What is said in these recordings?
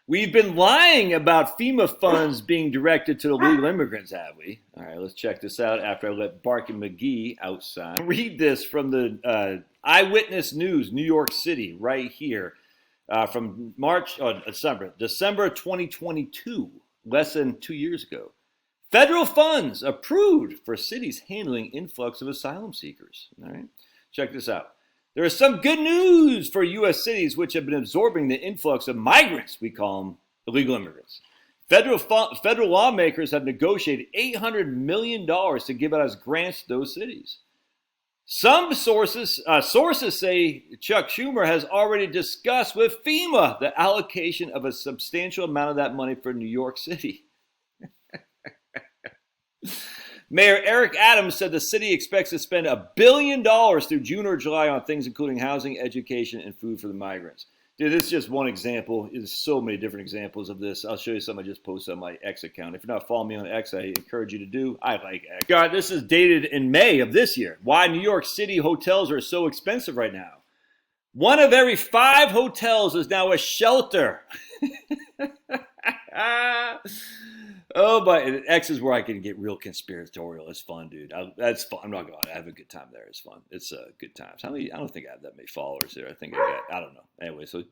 We've been lying about FEMA funds being directed to illegal immigrants, have we? All right, let's check this out after I let Barky McGee outside. Read this from the Eyewitness News, New York City, right here, from December 2022, less than 2 years ago. Federal funds approved for cities handling influx of asylum seekers. All right, check this out. There is some good news for U.S. cities which have been absorbing the influx of migrants, we call them illegal immigrants. Federal lawmakers have negotiated $800 million to give out as grants to those cities. Some sources say Chuck Schumer has already discussed with FEMA the allocation of a substantial amount of that money for New York City. Mayor Eric Adams said the city expects to spend $1 billion through June or July on things including housing, education, and food for the migrants. Dude, this is just one example. There's so many different examples of this. I'll show you some I just posted on my X account. If you're not following me on X, I encourage you to do. I like X. God, this is dated in May of this year. Why New York City hotels are so expensive right now. 1 of every 5 hotels is now a shelter. Oh, but X is where I can get real conspiratorial. It's fun, dude. That's fun. I'm not going to have a good time there. It's fun. It's good times. I don't think I have that many followers there. I think I don't know. Anyway, so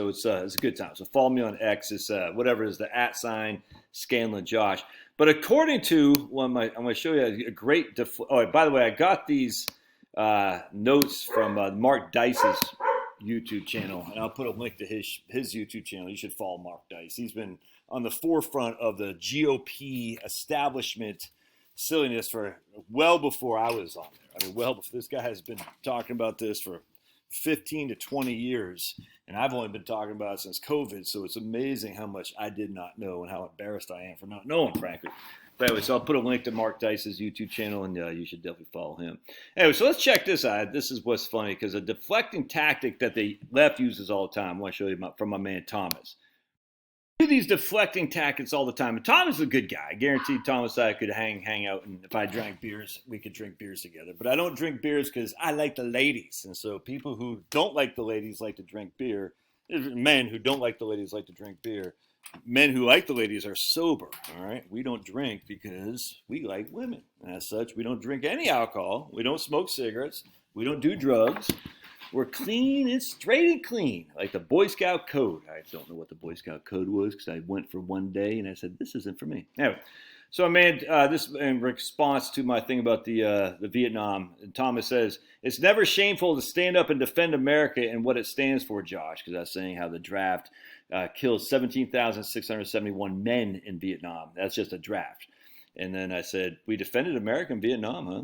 it's a good time. So follow me on X. It's whatever it is, the @ Scanlon Josh. But according to I'm going to show you a great. By the way, I got these notes from Mark Dice's YouTube channel, and I'll put a link to his YouTube channel. You should follow Mark Dice. He's been on the forefront of the GOP establishment silliness for well before I was on there. I mean, well before. This guy has been talking about this for 15 to 20 years, and I've only been talking about it since COVID, so it's amazing how much I did not know and how embarrassed I am for not knowing, frankly. But anyway, so I'll put a link to Mark Dice's YouTube channel, and you should definitely follow him. Anyway, so let's check this out. This is what's funny, because a deflecting tactic that the left uses all the time, I want to show you from my man Thomas. Do these deflecting tactics all the time. And Thomas is a good guy. I guarantee Thomas and I could hang out, and if I drank beers, we could drink beers together. But I don't drink beers because I like the ladies. And so people who don't like the ladies like to drink beer. Men who don't like the ladies like to drink beer. Men who like the ladies are sober, all right? We don't drink because we like women. And as such, we don't drink any alcohol. We don't smoke cigarettes. We don't do drugs. We're clean and straight and clean, like the Boy Scout code. I don't know what the Boy Scout code was because I went for one day and I said, this isn't for me. Anyway, so I made this in response to my thing about the Vietnam. And Thomas says, it's never shameful to stand up and defend America and what it stands for, Josh, because I was saying how the draft killed 17,671 men in Vietnam. That's just a draft. And then I said, we defended America in Vietnam, huh?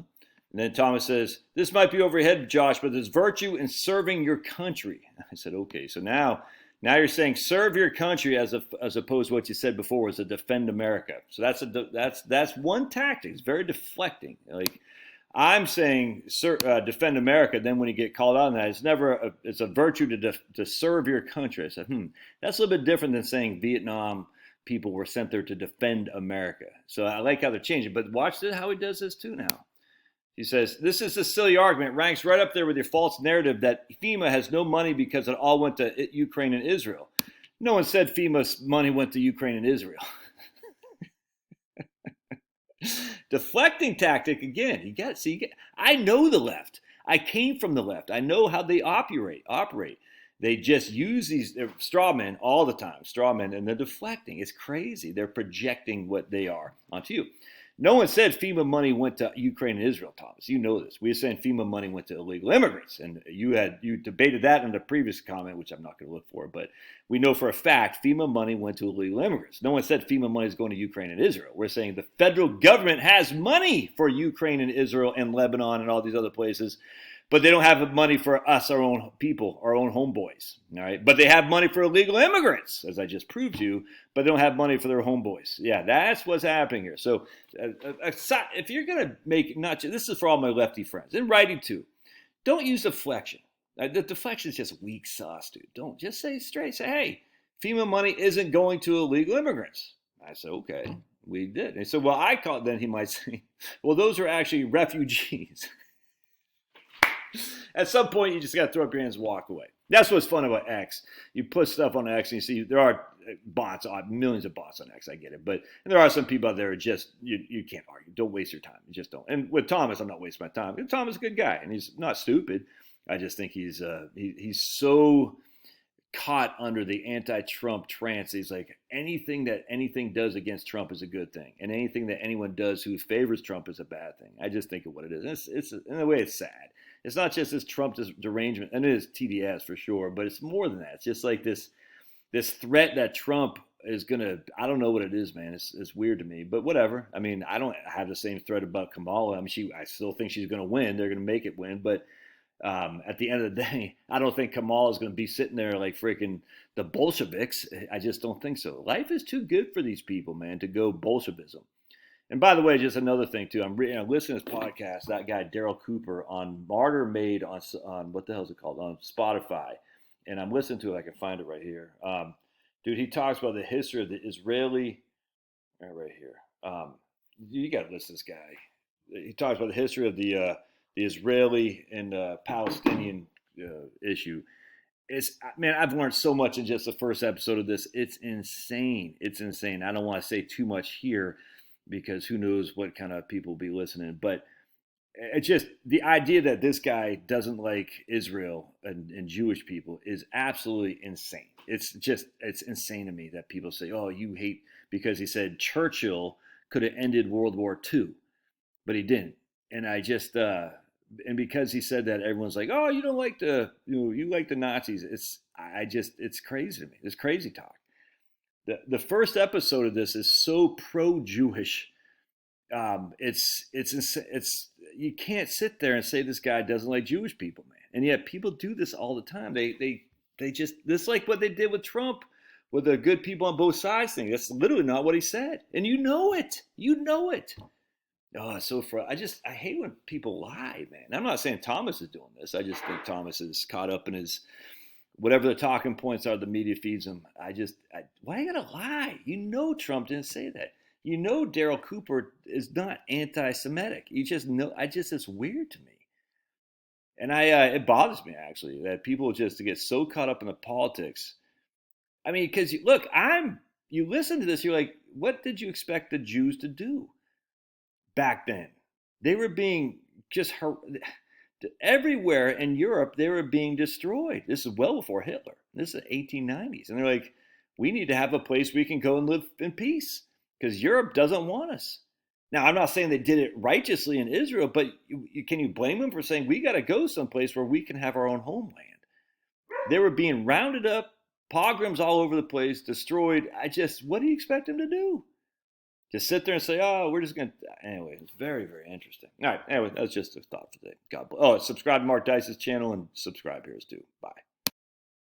And then Thomas says, this might be over your head, Josh, but there's virtue in serving your country. I said, okay, so now you're saying serve your country as opposed to what you said before was to defend America. So that's one tactic. It's very deflecting. Like I'm saying defend America, then when you get called out on that, it's a virtue to serve your country. I said, that's a little bit different than saying Vietnam people were sent there to defend America. So I like how they're changing, but watch how he does this too now. He says, this is a silly argument. It ranks right up there with your false narrative that FEMA has no money because it all went to Ukraine and Israel. No one said FEMA's money went to Ukraine and Israel. Deflecting tactic again. I know the left. I came from the left. I know how they operate. They just use these straw men all the time. Straw men, and they're deflecting. It's crazy. They're projecting what they are onto you. No one said FEMA money went to Ukraine and Israel, Thomas. You know this. We were saying FEMA money went to illegal immigrants. And you debated that in the previous comment, which I'm not going to look for. But we know for a fact FEMA money went to illegal immigrants. No one said FEMA money is going to Ukraine and Israel. We're saying the federal government has money for Ukraine and Israel and Lebanon and all these other places. But they don't have money for us, our own people, our own homeboys. All right. But they have money for illegal immigrants, as I just proved to you, but they don't have money for their homeboys. Yeah, that's what's happening here. So if you're going to make, this is for all my lefty friends, and righty too, don't use deflection. The deflection is just weak sauce, dude. Don't just say straight. Say, hey, FEMA money isn't going to illegal immigrants. I said, okay, we did. And so, well, I call it, then he might say, well, those are actually refugees. At some point, you just got to throw up your hands and walk away. That's what's fun about X. You put stuff on X and you see there are bots, millions of bots on X. I get it, but and there are some people out there who just you can't argue. Don't waste your time. You just don't. And with Thomas, I'm not wasting my time. Thomas is a good guy, and he's not stupid. I just think he's so caught under the anti-Trump trance. He's like anything does against Trump is a good thing, and anything that anyone does who favors Trump is a bad thing. I just think of what it is. It's in a way it's sad. It's not just this Trump derangement, and it is TDS for sure, but it's more than that. It's just like this threat that Trump is gonna. I don't know what it is, man. It's weird to me, but whatever. I mean, I don't have the same threat about Kamala. I mean, I still think she's gonna win. They're gonna make it win, but. At the end of the day, I don't think Kamala is going to be sitting there like freaking the Bolsheviks. I just don't think so. Life is too good for these people, man, to go Bolshevism. And by the way, just another thing too. I'm listening to this podcast. That guy Daryl Cooper on Martyr Made on what the hell is it called on Spotify, and I'm listening to it. I can find it right here. Dude, he talks about the history of the Israeli. Right here. You got to listen to this guy. He talks about the history of the Israeli and Palestinian issue. Man, I've learned so much in just the first episode of this. It's insane. It's insane. I don't want to say too much here because who knows what kind of people will be listening. But it's just the idea that this guy doesn't like Israel and Jewish people is absolutely insane. It's insane to me that people say, oh, you hate because he said Churchill could have ended World War II, but he didn't. And I just, and because he said that, everyone's like, "Oh, you don't like you like the Nazis." It's crazy to me. It's crazy talk. The first episode of this is so pro-Jewish. It's you can't sit there and say this guy doesn't like Jewish people, man. And yet people do this all the time. They just this is like what they did with Trump, with the good people on both sides thing. That's literally not what he said, and you know it. You know it. Oh, it's so I hate when people lie, man. I'm not saying Thomas is doing this. I just think Thomas is caught up in his whatever the talking points are the media feeds him. Why you gotta lie? You know Trump didn't say that. You know Daryl Cooper is not anti-Semitic. You just know. It's weird to me, and it bothers me actually that people just get so caught up in the politics. I mean, because you listen to this, you're like, what did you expect the Jews to do? Back then, they were being just everywhere in Europe. They were being destroyed. This is well before Hitler. This is the 1890s, and they're like, we need to have a place we can go and live in peace because Europe doesn't want us. Now, I'm not saying they did it righteously in Israel, but can you blame them for saying we got to go someplace where we can have our own homeland? They were being rounded up, pogroms all over the place, destroyed. What do you expect them to do? Just sit there and say, oh, we're just going to... Anyway, it's very, very interesting. All right, anyway, that's just a thought for today. God bless. Oh, subscribe to Mark Dice's channel and subscribe here too. Bye.